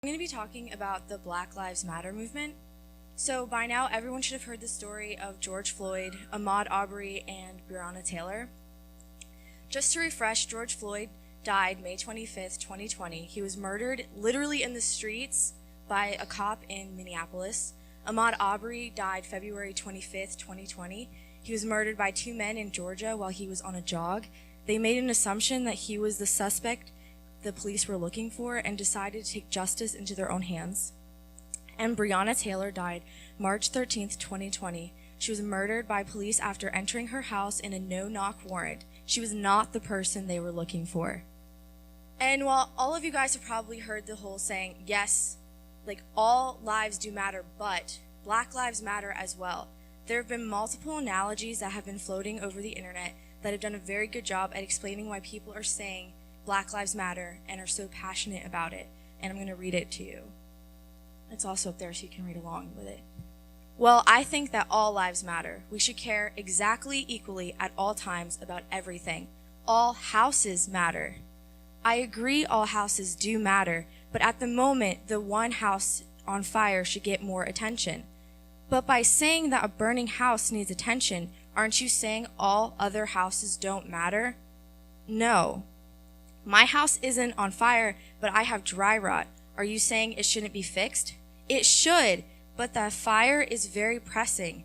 I'm going to be talking about the Black Lives Matter movement. So by now, everyone should have heard the story of George Floyd, Ahmaud Arbery, and Breonna Taylor. Just to refresh, George Floyd died May 25th, 2020. He was murdered literally in the streets by a cop in Minneapolis. Ahmaud Arbery died February 25th, 2020. He was murdered by two men in Georgia while he was on a jog. They made an assumption that he was the suspect the police were looking for and decided to take justice into their own hands. And Breonna Taylor died March 13th, 2020. She was murdered by police after entering her house in a no-knock warrant. She was not the person they were looking for. And while all of you guys have probably heard the whole saying, yes, like all lives do matter, but Black lives matter as well. There have been multiple analogies that have been floating over the internet that have done a very good job at explaining why people are saying Black Lives Matter and are so passionate about it. And I'm going to read it to you. It's also up there so you can read along with it. Well, I think that all lives matter. We should care exactly equally at all times about everything. All houses matter. I agree all houses do matter, but at the moment, the one house on fire should get more attention. But by saying that a burning house needs attention, aren't you saying all other houses don't matter? No. My house isn't on fire, but I have dry rot. Are you saying it shouldn't be fixed? It should, but that fire is very pressing.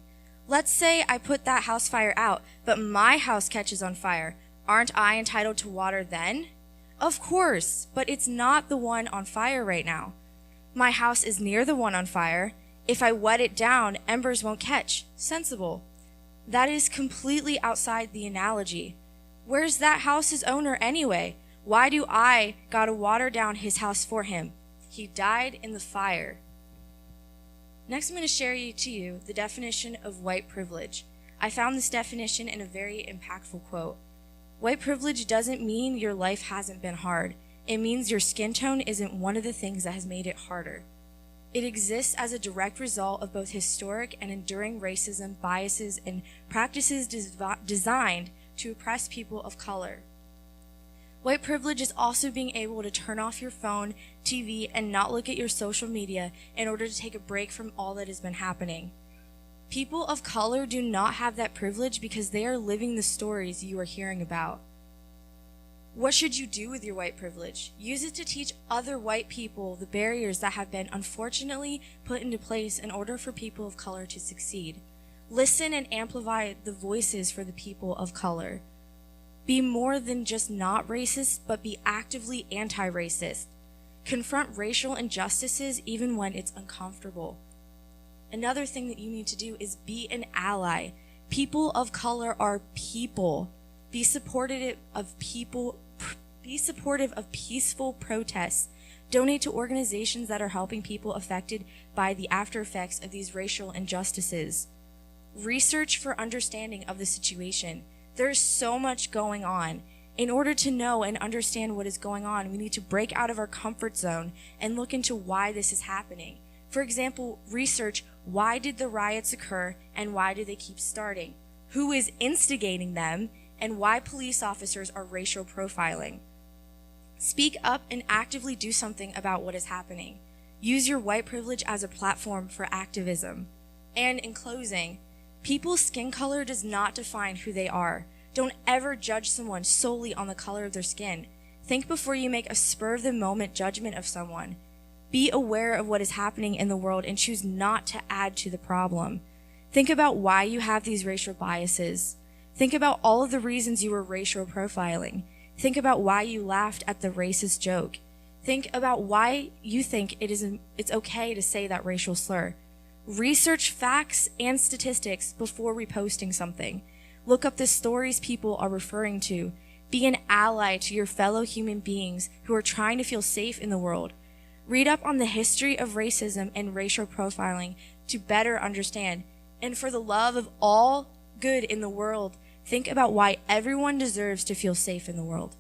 Let's say I put that house fire out, but my house catches on fire. Aren't I entitled to water then? Of course, but it's not the one on fire right now. My house is near the one on fire. If I wet it down, embers won't catch. Sensible. That is completely outside the analogy. Where's that house's owner anyway? Why do I gotta water down his house for him? He died in the fire. Next, I'm going to share to you the definition of white privilege. I found this definition in a very impactful quote. White privilege doesn't mean your life hasn't been hard. It means your skin tone isn't one of the things that has made it harder. It exists as a direct result of both historic and enduring racism, biases, and practices designed to oppress people of color. White privilege is also being able to turn off your phone, TV, and not look at your social media in order to take a break from all that has been happening. People of color do not have that privilege because they are living the stories you are hearing about. What should you do with your white privilege? Use it to teach other white people the barriers that have been unfortunately put into place in order for people of color to succeed. Listen and amplify the voices for the people of color. Be more than just not racist, but be actively anti-racist. Confront racial injustices even when it's uncomfortable. Another thing that you need to do is be an ally. People of color are people. Be supportive of peaceful protests. Donate to organizations that are helping people affected by the after effects of these racial injustices. Research for understanding of the situation. There's so much going on. In order to know and understand what is going on, we need to break out of our comfort zone and look into why this is happening. For example, research why did the riots occur and why do they keep starting? Who is instigating them and why police officers are racial profiling? Speak up and actively do something about what is happening. Use your white privilege as a platform for activism. And in closing, people's skin color does not define who they are. Don't ever judge someone solely on the color of their skin. Think before you make a spur-of-the-moment judgment of someone. Be aware of what is happening in the world and choose not to add to the problem. Think about why you have these racial biases. Think about all of the reasons you were racial profiling. Think about why you laughed at the racist joke. Think about why you think it's okay to say that racial slur. Research facts and statistics before reposting something. Look up the stories people are referring to. Be an ally to your fellow human beings who are trying to feel safe in the world. Read up on the history of racism and racial profiling to better understand. And for the love of all good in the world, think about why everyone deserves to feel safe in the world.